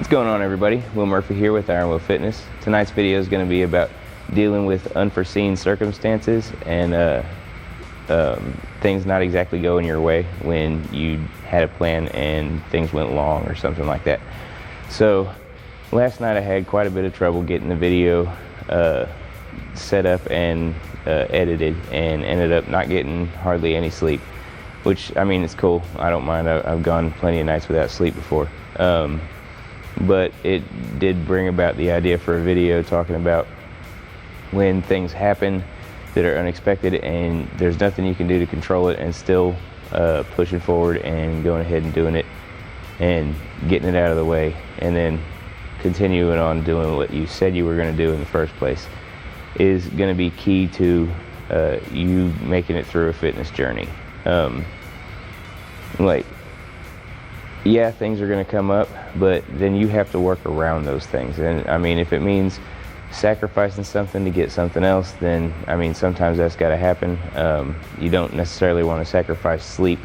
What's going on, everybody? Will Murphy here with Iron Will Fitness. Tonight's video is going to be about dealing with unforeseen circumstances and things not exactly going your way when you had a plan and things went long or something like that. So last night I had quite a bit of trouble getting the video set up and edited, and ended up not getting hardly any sleep, which, I mean, it's cool. I don't mind. I've gone plenty of nights without sleep before. But it did bring about the idea for a video talking about when things happen that are unexpected and there's nothing you can do to control it, and still pushing forward and going ahead and doing it and getting it out of the way, and then continuing on doing what you said you were going to do in the first place is going to be key to you making it through a fitness journey. Yeah, things are going to come up, but then you have to work around those things. And I mean, if it means sacrificing something to get something else, then I mean, sometimes that's got to happen. You don't necessarily want to sacrifice sleep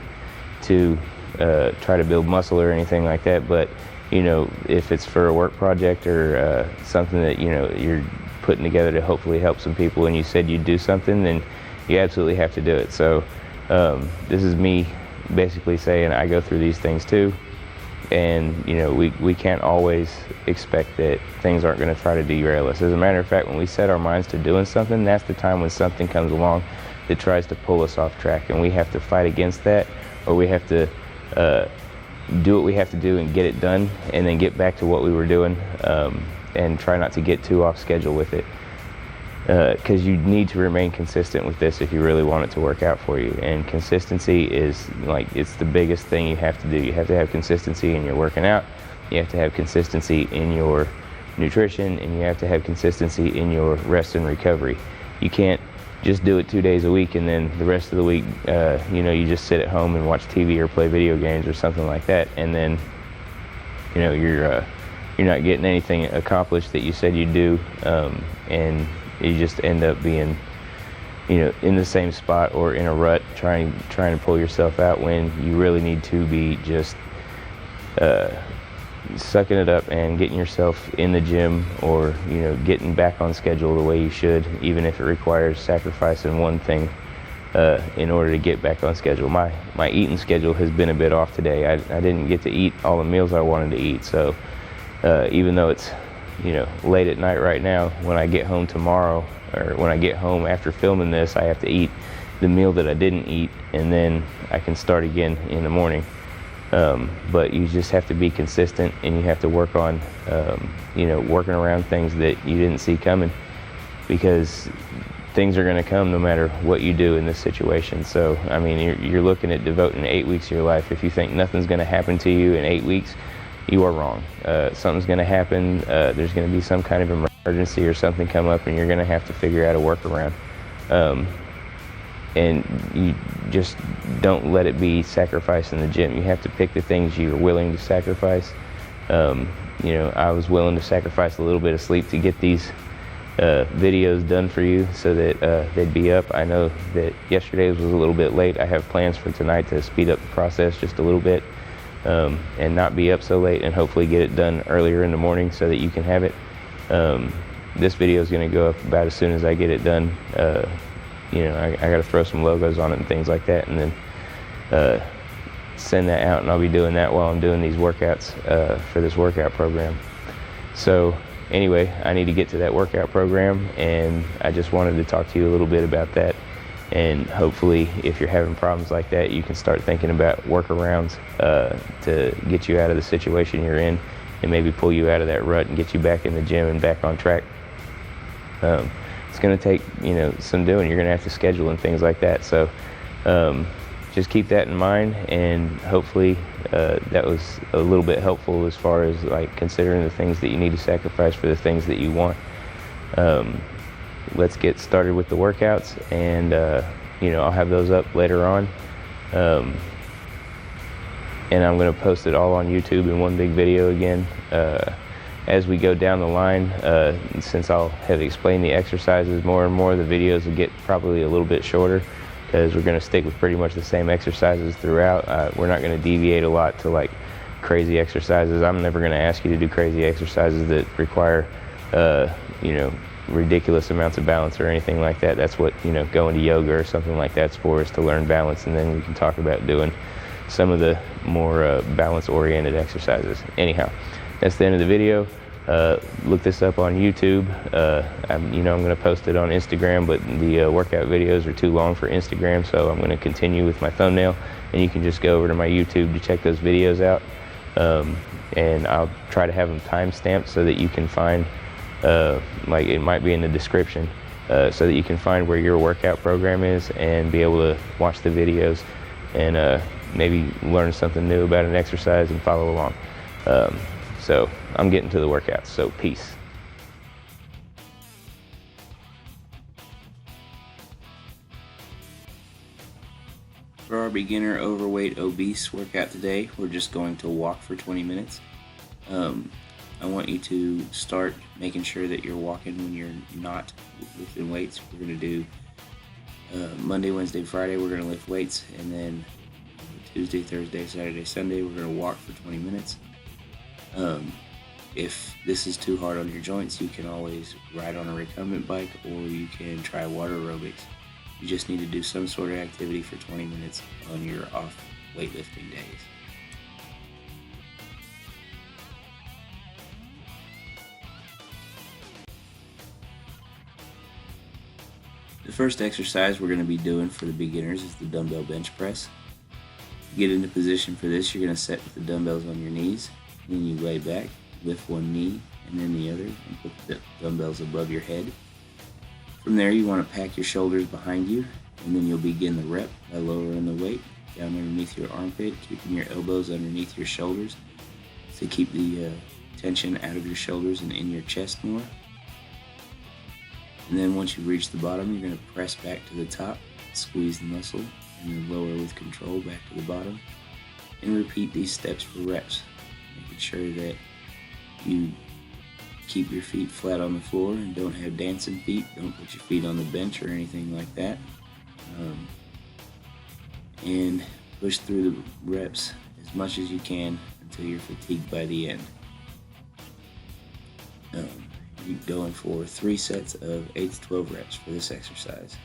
to try to build muscle or anything like that, but you know, if it's for a work project or something that, you know, you're putting together to hopefully help some people, and you said you'd do something, then you absolutely have to do it. So this is me basically saying I go through these things too, and you know, we can't always expect that things aren't going to try to derail us. As a matter of fact, when we set our minds to doing something, that's the time when something comes along that tries to pull us off track, and we have to fight against that, or we have to do what we have to do and get it done, and then get back to what we were doing, and try not to get too off schedule with it. Because you need to remain consistent with this if you really want it to work out for you. And consistency is it's the biggest thing you have to do. You have to have consistency in your working out, you have to have consistency in your nutrition, and you have to have consistency in your rest and recovery. You can't just do it 2 days a week and then the rest of the week you know, you just sit at home and watch TV or play video games or something like that, and then you know, you're not getting anything accomplished that you said you'd do, and you just end up being, you know, in the same spot or in a rut trying to pull yourself out, when you really need to be just sucking it up and getting yourself in the gym, or you know, getting back on schedule the way you should, even if it requires sacrificing one thing in order to get back on schedule. My eating schedule has been a bit off today. I didn't get to eat all the meals I wanted to eat, so even though it's, you know, late at night right now, when I get home tomorrow, or when I get home after filming this, I have to eat the meal that I didn't eat, and then I can start again in the morning. But you just have to be consistent, and you have to work on you know, working around things that you didn't see coming, because things are going to come no matter what you do in this situation. So I mean, you're looking at devoting 8 weeks of your life. If you think nothing's going to happen to you in 8 weeks, you are wrong. Something's going to happen. There's going to be some kind of emergency or something come up, and you're going to have to figure out a workaround. And you just don't let it be sacrificing the gym. You have to pick the things you're willing to sacrifice. You know, I was willing to sacrifice a little bit of sleep to get these videos done for you, so that they'd be up. I know that yesterday's was a little bit late. I have plans for tonight to speed up the process just a little bit, and not be up so late, and hopefully get it done earlier in the morning so that you can have it. This video is going to go up about as soon as I get it done. You know, I got to throw some logos on it and things like that, and then send that out, and I'll be doing that while I'm doing these workouts for this workout program. So anyway, I need to get to that workout program, and I just wanted to talk to you a little bit about that. And hopefully, if you're having problems like that, you can start thinking about workarounds to get you out of the situation you're in, and maybe pull you out of that rut and get you back in the gym and back on track. It's going to take, you know, some doing. You're going to have to schedule and things like that. So just keep that in mind, and hopefully that was a little bit helpful as far as like considering the things that you need to sacrifice for the things that you want. Let's get started with the workouts, and you know, I'll have those up later on, and I'm going to post it all on YouTube in one big video again as we go down the line. Since I'll have explained the exercises more and more, the videos will get probably a little bit shorter, because we're going to stick with pretty much the same exercises throughout. We're not going to deviate a lot to like crazy exercises. I'm never going to ask you to do crazy exercises that require, ridiculous amounts of balance or anything like that. That's what, going to yoga or something like that's for, is to learn balance, and then we can talk about doing some of the more balance-oriented exercises. Anyhow, that's the end of the video. Look this up on YouTube. I'm going to post it on Instagram, but the workout videos are too long for Instagram, so I'm going to continue with my thumbnail, and you can just go over to my YouTube to check those videos out. And I'll try to have them time-stamped so that you can find, like it might be in the description, so that you can find where your workout program is and be able to watch the videos and maybe learn something new about an exercise and follow along. So I'm getting to the workouts, so peace. For our beginner, overweight, obese workout today, we're just going to walk for 20 minutes. I want you to start making sure that you're walking when you're not lifting weights. We're going to do Monday, Wednesday, Friday, we're going to lift weights, and then Tuesday, Thursday, Saturday, Sunday, we're going to walk for 20 minutes. If this is too hard on your joints, you can always ride on a recumbent bike, or you can try water aerobics. You just need to do some sort of activity for 20 minutes on your off weightlifting days. The first exercise we're going to be doing for the beginners is the dumbbell bench press. To get into position for this, you're going to set with the dumbbells on your knees. Then you lay back, lift one knee and then the other, and put the dumbbells above your head. From there, you want to pack your shoulders behind you, and then you'll begin the rep by lowering the weight down underneath your armpit, keeping your elbows underneath your shoulders to keep the tension out of your shoulders and in your chest more. And then once you reach the bottom, you're going to press back to the top, squeeze the muscle, and then lower with control back to the bottom. And repeat these steps for reps, making sure that you keep your feet flat on the floor and don't have dancing feet. Don't put your feet on the bench or anything like that. And push through the reps as much as you can until you're fatigued by the end. You're going for 3 sets of 8 to 12 reps for this exercise.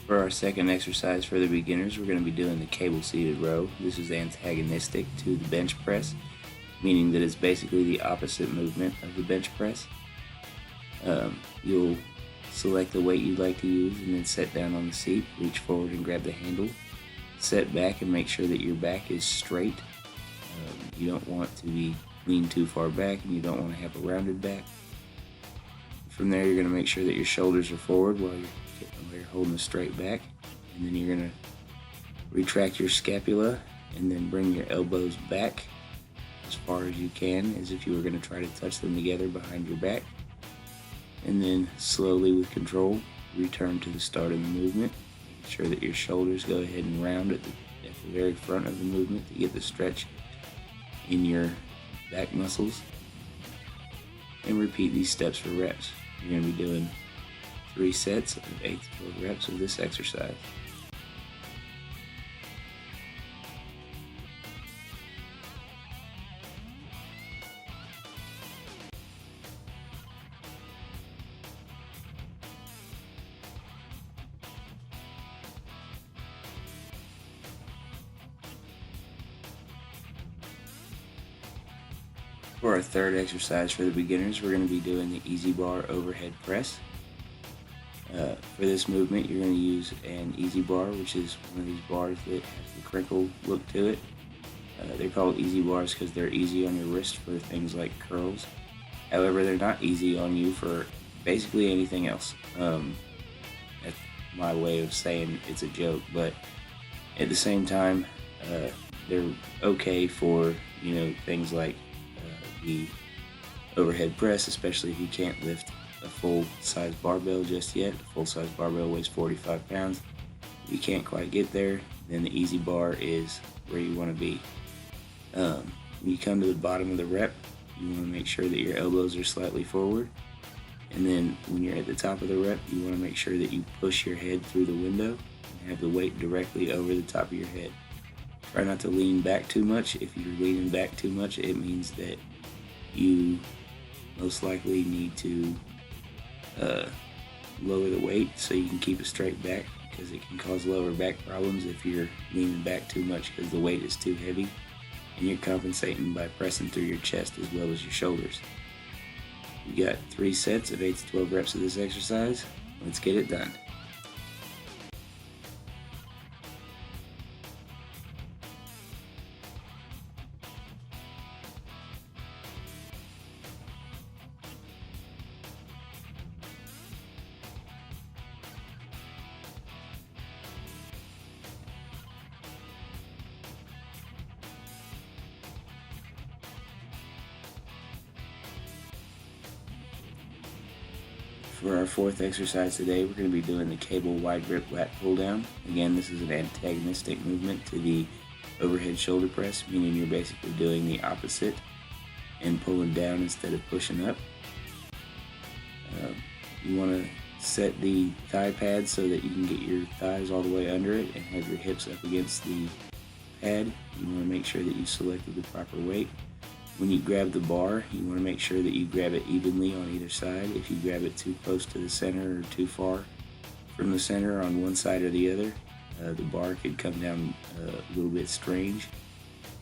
For our second exercise for the beginners, we're going to be doing the cable-seated row. This is antagonistic to the bench press, meaning that it's basically the opposite movement of the bench press. You'll select the weight you'd like to use and then set down on the seat, reach forward and grab the handle, set back and make sure that your back is straight. You don't want to be lean too far back, and you don't want to have a rounded back. From there, you're going to make sure that your shoulders are forward while you're holding a straight back, and then you're going to retract your scapula and then bring your elbows back as far as you can, as if you were going to try to touch them together behind your back. And then slowly with control, return to the start of the movement, making sure that your shoulders go ahead and round at the very front of the movement to get the stretch in your back muscles. And repeat these steps for reps. You're going to be doing 3 sets of 8 to 12 reps of this exercise. For our third exercise for the beginners, we're going to be doing the easy bar overhead press. For this movement, you're going to use an easy bar, which is one of these bars that has the crinkle look to it. They're called easy bars because they're easy on your wrist for things like curls. However, they're not easy on you for basically anything else. That's my way of saying it's a joke, but at the same time, they're okay for, things like the overhead press, especially if you can't lift a full-size barbell just yet. A full-size barbell weighs 45 pounds. If you can't quite get there, then the easy bar is where you want to be. When you come to the bottom of the rep, you want to make sure that your elbows are slightly forward. And then when you're at the top of the rep, you want to make sure that you push your head through the window and have the weight directly over the top of your head. Try not to lean back too much. If you're leaning back too much, it means that you most likely need to lower the weight so you can keep a straight back, because it can cause lower back problems if you're leaning back too much because the weight is too heavy, and you're compensating by pressing through your chest as well as your shoulders. You got 3 sets of 8 to 12 reps of this exercise. Let's get it done. For our 4th exercise today, we're going to be doing the cable wide grip lat pull down. Again, this is an antagonistic movement to the overhead shoulder press, meaning you're basically doing the opposite and pulling down instead of pushing up. You want to set the thigh pad so that you can get your thighs all the way under it and have your hips up against the pad. You want to make sure that you selected the proper weight. When you grab the bar, you want to make sure that you grab it evenly on either side. If you grab it too close to the center or too far from the center on one side or the other, the bar could come down a little bit strange,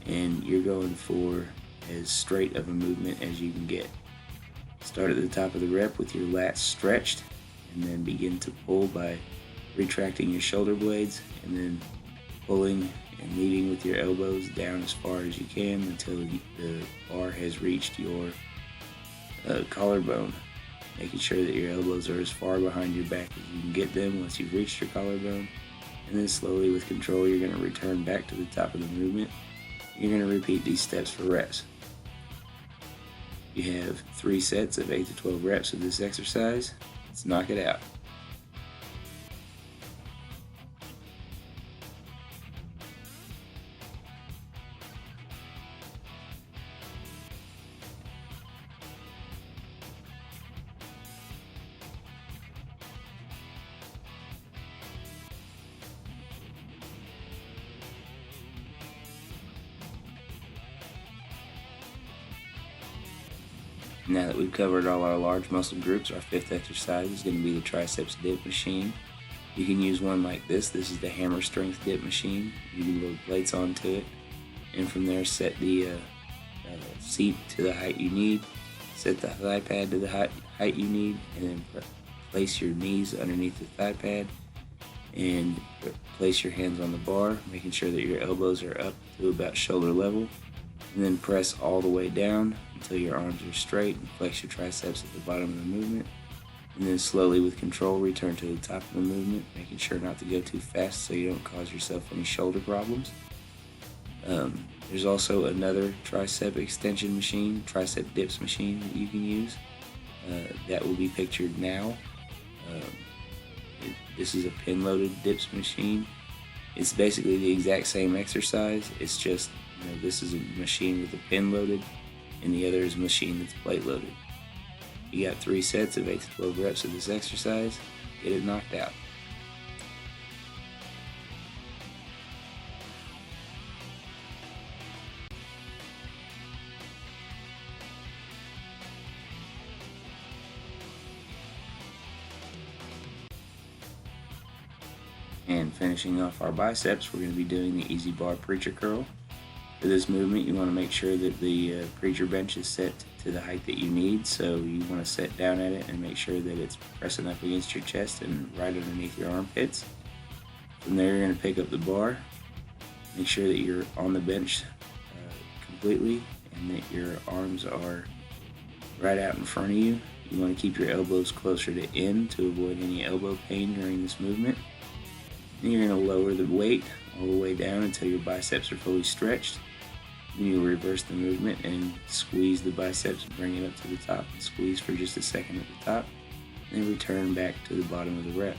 and you're going for as straight of a movement as you can get. Start at the top of the rep with your lats stretched, and then begin to pull by retracting your shoulder blades, and then pulling and leading with your elbows down as far as you can until the bar has reached your collarbone. Making sure that your elbows are as far behind your back as you can get them once you've reached your collarbone. And then slowly with control, you're going to return back to the top of the movement. You're going to repeat these steps for reps. You have 3 sets of 8 to 12 reps of this exercise. Let's knock it out. Now that we've covered all our large muscle groups, our 5th exercise is going to be the triceps dip machine. You can use one like this. This is the hammer strength dip machine. You can load plates onto it, and from there set the seat to the height you need, set the thigh pad to the height you need, and then place your knees underneath the thigh pad and place your hands on the bar, making sure that your elbows are up to about shoulder level, and then press all the way down until your arms are straight, and flex your triceps at the bottom of the movement. And then slowly with control, return to the top of the movement, making sure not to go too fast so you don't cause yourself any shoulder problems. There's also another tricep extension machine, tricep dips machine that you can use. That will be pictured now. This is a pin-loaded dips machine. It's basically the exact same exercise. It's just, this is a machine with a pin loaded, and the other is a machine that's plate loaded. You got 3 sets of 8 to 12 reps of this exercise. Get it knocked out. And finishing off our biceps, we're going to be doing the easy bar preacher curl. For this movement, you want to make sure that the preacher bench is set to the height that you need. So you want to sit down at it and make sure that it's pressing up against your chest and right underneath your armpits. From there, you're going to pick up the bar. Make sure that you're on the bench completely and that your arms are right out in front of you. You want to keep your elbows closer to in to avoid any elbow pain during this movement. Then you're going to lower the weight all the way down until your biceps are fully stretched. Then you'll reverse the movement and squeeze the biceps, bring it up to the top, and squeeze for just a second at the top. Then return back to the bottom of the rep.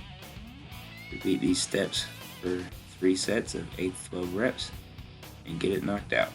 Repeat these steps for 3 sets of 8 to 12 reps and get it knocked out.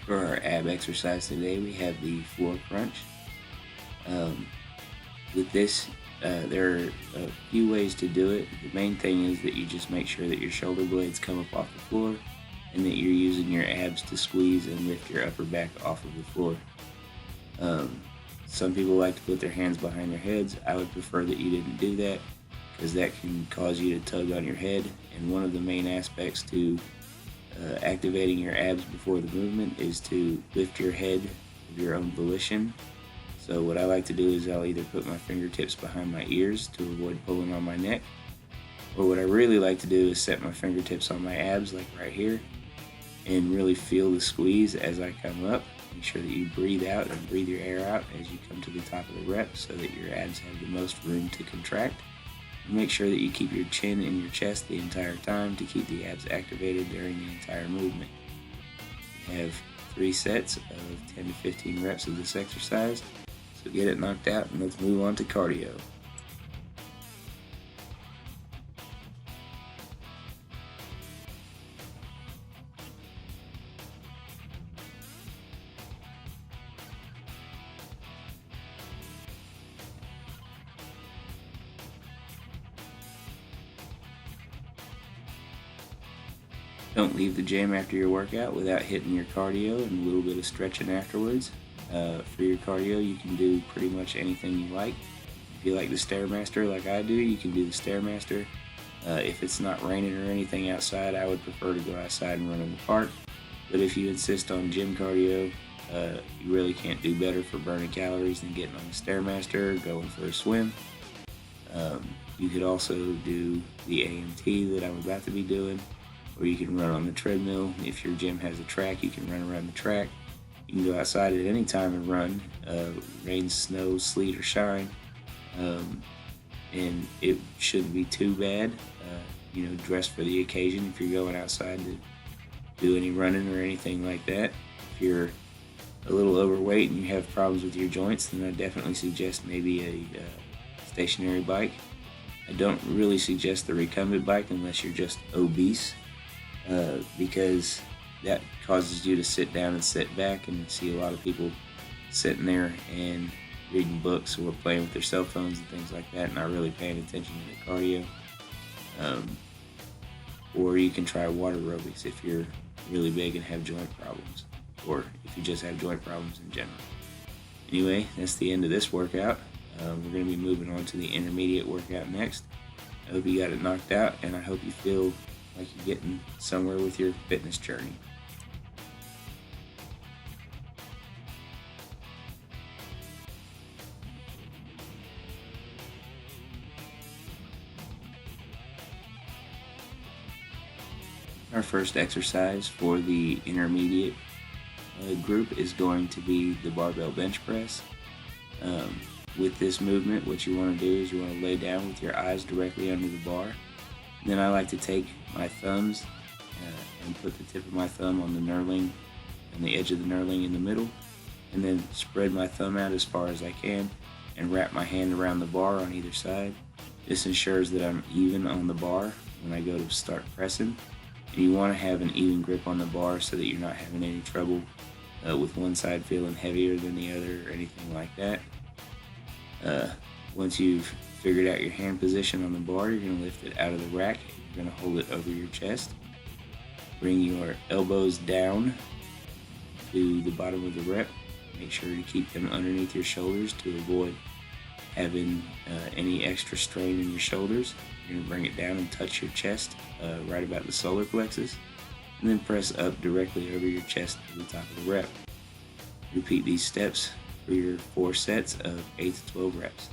For our ab exercise today, we have the floor crunch. With this, there are a few ways to do it. The main thing is that you just make sure that your shoulder blades come up off the floor and that you're using your abs to squeeze and lift your upper back off of the floor. Some people like to put their hands behind their heads. I would prefer that you didn't do that because that can cause you to tug on your head, and one of the main aspects to activating your abs before the movement is to lift your head of your own volition. So what I like to do is I'll either put my fingertips behind my ears to avoid pulling on my neck, or what I really like to do is set my fingertips on my abs like right here and really feel the squeeze as I come up. Make sure that you breathe out and breathe your air out as you come to the top of the rep so that your abs have the most room to contract. Make sure that you keep your chin in your chest the entire time to keep the abs activated during the entire movement. We have 3 sets of 10 to 15 reps of this exercise, so get it knocked out and let's move on to cardio. Don't leave the gym after your workout without hitting your cardio and a little bit of stretching afterwards. For your cardio, you can do pretty much anything you like. If you like the Stairmaster like I do, you can do the Stairmaster. If it's not raining or anything outside, I would prefer to go outside and run in the park. But if you insist on gym cardio, you really can't do better for burning calories than getting on the Stairmaster or going for a swim. You could also do the AMT that I'm about to be doing, or you can run on the treadmill. If your gym has a track, you can run around the track. You can go outside at any time and run, rain, snow, sleet, or shine, and it shouldn't be too bad. Dress for the occasion if you're going outside do any running or anything like that. If you're a little overweight and you have problems with your joints, then I definitely suggest maybe a stationary bike. I don't really suggest the recumbent bike unless you're just obese, because that causes you to sit down and sit back, and you see a lot of people sitting there and reading books or playing with their cell phones and things like that, not really paying attention to the cardio. Or you can try water aerobics if you're really big and have joint problems, or if you just have joint problems in general. Anyway, that's the end of this workout. We're going to be moving on to the intermediate workout next. I hope you got it knocked out, and I hope you feel like you're getting somewhere with your fitness journey. Our first exercise for the intermediate group is going to be the barbell bench press. With this movement, what you want to do is you want to lay down with your eyes directly under the bar. And then I like to take my thumbs and put the tip of my thumb on the knurling, on the edge of the knurling in the middle, and then spread my thumb out as far as I can and wrap my hand around the bar on either side. This ensures that I'm even on the bar when I go to start pressing. And you want to have an even grip on the bar so that you're not having any trouble with one side feeling heavier than the other or anything like that. Once you've figured out your hand position on the bar, you're going to lift it out of the rack. You're going to hold it over your chest. Bring your elbows down to the bottom of the rep. Make sure to keep them underneath your shoulders to avoid having any extra strain in your shoulders. You're going to bring it down and touch your chest right about the solar plexus, and then press up directly over your chest to the top of the rep. Repeat these steps for your 4 sets of 8 to 12 reps.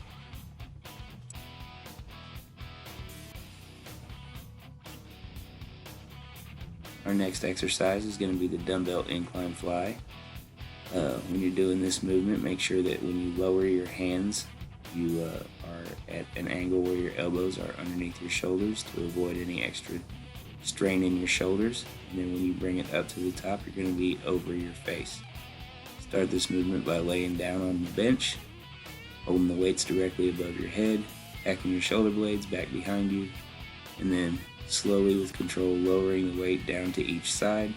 Our next exercise is going to be the dumbbell incline fly. When you're doing this movement, make sure that when you lower your hands, you are at an angle where your elbows are underneath your shoulders to avoid any extra strain in your shoulders. And then when you bring it up to the top, you're going to be over your face. Start this movement by laying down on the bench, holding the weights directly above your head, packing your shoulder blades back behind you, and then slowly with control lowering the weight down to each side.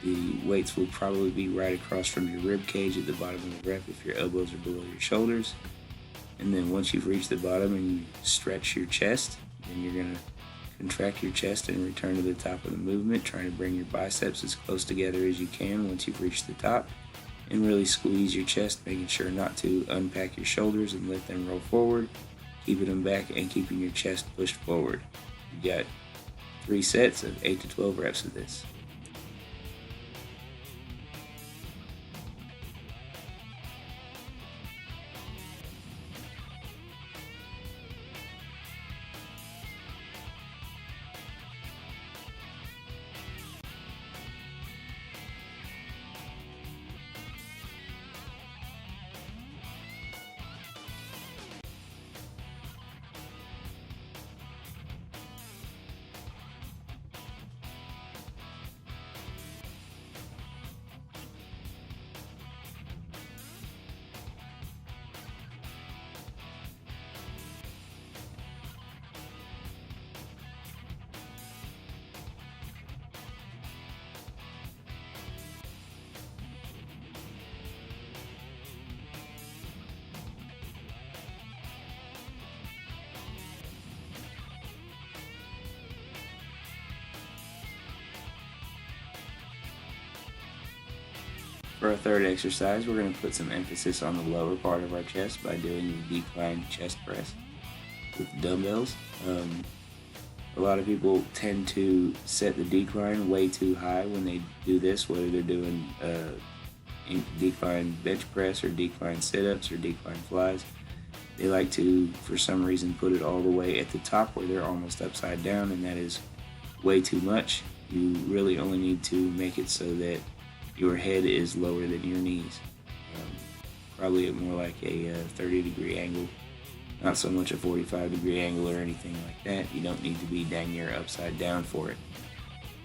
The weights will probably be right across from your rib cage at the bottom of the rep if your elbows are below your shoulders. And then once you've reached the bottom and you stretch your chest, then you're going to contract your chest and return to the top of the movement, trying to bring your biceps as close together as you can once you've reached the top, and really squeeze your chest, making sure not to unpack your shoulders and let them roll forward, keeping them back and keeping your chest pushed forward. You got 3 sets of 8 to 12 reps of this. For our third exercise, we're going to put some emphasis on the lower part of our chest by doing the decline chest press with dumbbells. A lot of people tend to set the decline way too high when they do this, whether they're doing decline bench press or decline sit-ups or decline flies. They like to, for some reason, put it all the way at the top where they're almost upside down, and that is way too much. You really only need to make it so that your head is lower than your knees, probably at more like a 30-degree angle, not so much a 45-degree angle or anything like that. You don't need to be dang near upside down for it.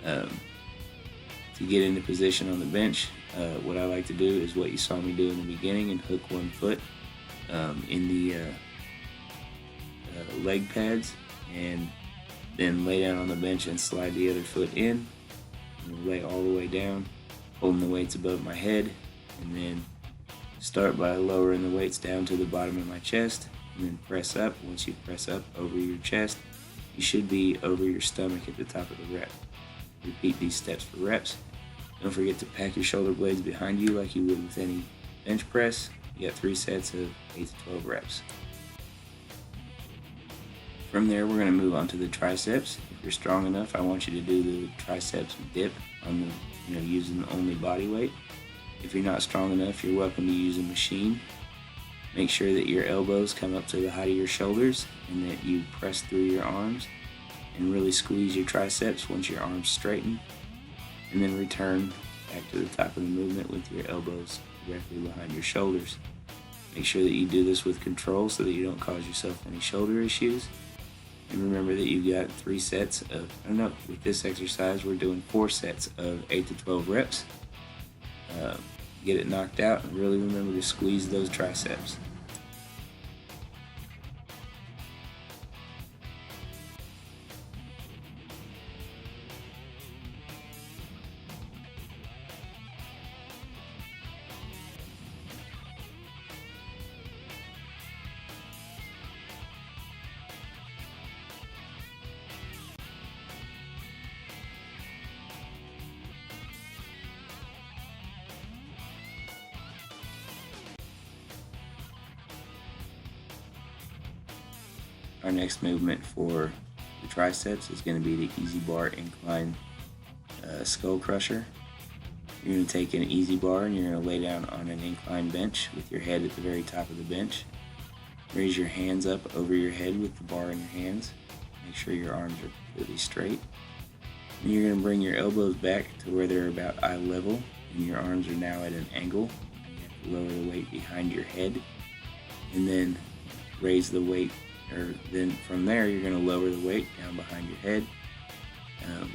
To get into position on the bench, what I like to do is what you saw me do in the beginning, and hook one foot in the leg pads, and then lay down on the bench and slide the other foot in, and lay all the way down, holding the weights above my head, and then start by lowering the weights down to the bottom of my chest, and then press up. Once you press up over your chest, you should be over your stomach at the top of the rep. Repeat these steps for reps. Don't forget to pack your shoulder blades behind you like you would with any bench press. You got 3 sets of 8 to 12 reps. From there, we're going to move on to the triceps. If you're strong enough, I want you to do the triceps dip on the, using only body weight. If you're not strong enough, you're welcome to use a machine. Make sure that your elbows come up to the height of your shoulders and that you press through your arms and really squeeze your triceps once your arms straighten, and then return back to the top of the movement with your elbows directly behind your shoulders. Make sure that you do this with control so that you don't cause yourself any shoulder issues. And remember that you've got 3 sets of, with this exercise we're doing 4 sets of 8 to 12 reps. Get it knocked out, and really remember to squeeze those triceps. Our next movement for the triceps is going to be the easy bar incline skull crusher. You're going to take an easy bar and you're going to lay down on an incline bench with your head at the very top of the bench. Raise your hands up over your head with the bar in your hands. Make sure your arms are completely straight. And you're going to bring your elbows back to where they're about eye level, and your arms are now at an angle. You have to lower the weight behind your head, and then raise the weight. Then from there, you're going to lower the weight down behind your head.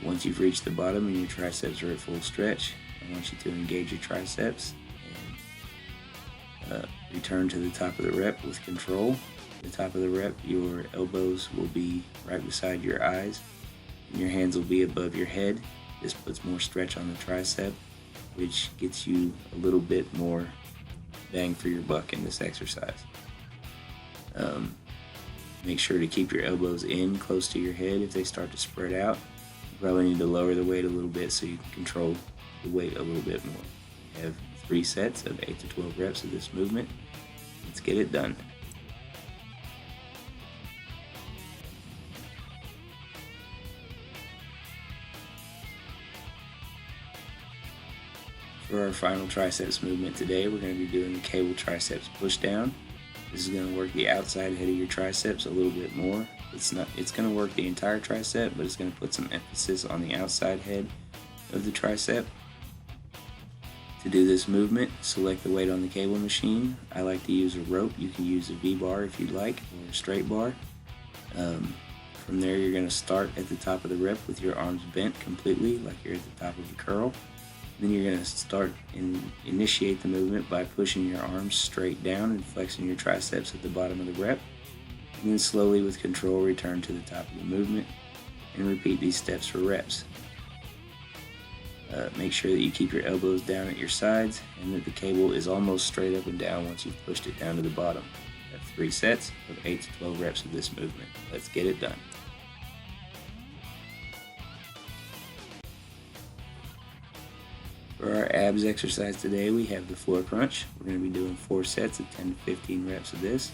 Once you've reached the bottom and your triceps are at full stretch, I want you to engage your triceps and return to the top of the rep with control. At the top of the rep, your elbows will be right beside your eyes, and your hands will be above your head. This puts more stretch on the tricep, which gets you a little bit more bang for your buck in this exercise. Make sure to keep your elbows in close to your head. If they start to spread out, you probably need to lower the weight a little bit so you can control the weight a little bit more. You have 3 sets of 8 to 12 reps of this movement. Let's get it done. For our final triceps movement today, we're going to be doing the cable triceps push down. This is going to work the outside head of your triceps a little bit more. It's going to work the entire tricep, but it's going to put some emphasis on the outside head of the tricep. To do this movement, select the weight on the cable machine. I like to use a rope. You can use a V-bar if you'd like, or a straight bar. From there, you're going to start at the top of the rep with your arms bent completely, like you're at the top of a curl. Then you're going to start and initiate the movement by pushing your arms straight down and flexing your triceps at the bottom of the rep. And then slowly with control return to the top of the movement and repeat these steps for reps. Make sure that you keep your elbows down at your sides and that the cable is almost straight up and down once you've pushed it down to the bottom. You have 3 sets of 8 to 12 reps of this movement. Let's get it done. For our abs exercise today, we have the floor crunch. We're going to be doing 4 sets of 10 to 15 reps of this.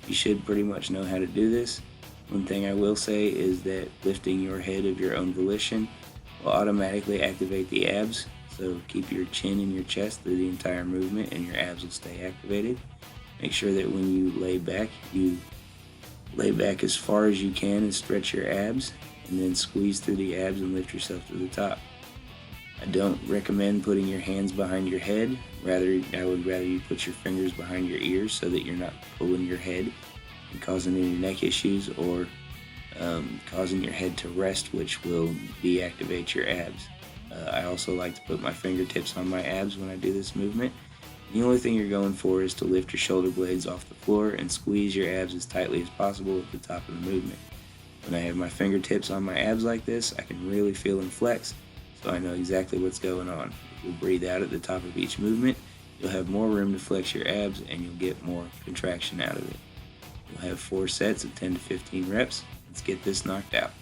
You should pretty much know how to do this. One thing I will say is that lifting your head of your own volition will automatically activate the abs. So keep your chin in your chest through the entire movement and your abs will stay activated. Make sure that when you you lay back as far as you can and stretch your abs, and then squeeze through the abs and lift yourself to the top. I don't recommend putting your hands behind your head. I would rather you put your fingers behind your ears so that you're not pulling your head and causing any neck issues or causing your head to rest, which will deactivate your abs. I also like to put my fingertips on my abs when I do this movement. The only thing you're going for is to lift your shoulder blades off the floor and squeeze your abs as tightly as possible at the top of the movement. When I have my fingertips on my abs like this, I can really feel them flex, so I know exactly what's going on. If you breathe out at the top of each movement, you'll have more room to flex your abs and you'll get more contraction out of it. You'll have 4 sets of 10 to 15 reps. Let's get this knocked out.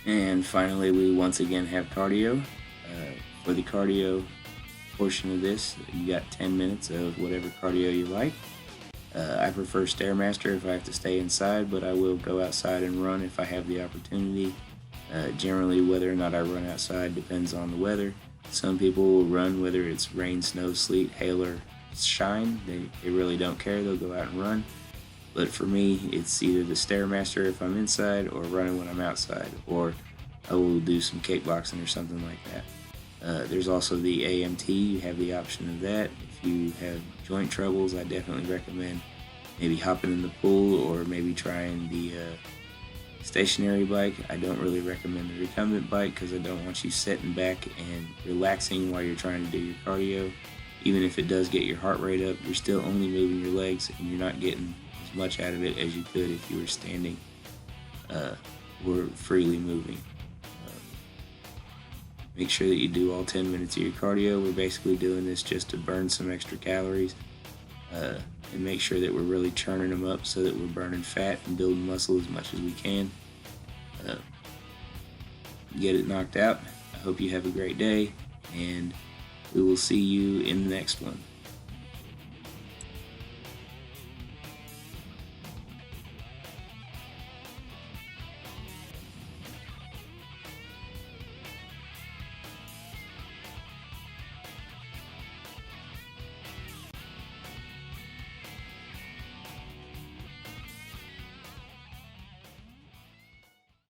And finally, we once again have cardio. For the cardio portion of this, you got 10 minutes of whatever cardio you like. I prefer Stairmaster if I have to stay inside, but I will go outside and run if I have the opportunity. Generally, whether or not I run outside depends on the weather. Some people will run whether it's rain, snow, sleet, hail, or shine. They really don't care. They'll go out and run. But for me, it's either the Stairmaster if I'm inside or running when I'm outside, or I will do some kickboxing or something like that. There's also the AMT. You have the option of that. If you have joint troubles, I definitely recommend maybe hopping in the pool or maybe trying the stationary bike. I don't really recommend the recumbent bike because I don't want you sitting back and relaxing while you're trying to do your cardio. Even if it does get your heart rate up, you're still only moving your legs and you're not getting as much out of it as you could if you were standing or freely moving. Make sure that you do all 10 minutes of your cardio. We're basically doing this just to burn some extra calories and make sure that we're really churning them up so that we're burning fat and building muscle as much as we can. Get it knocked out. I hope you have a great day, and we will see you in the next one.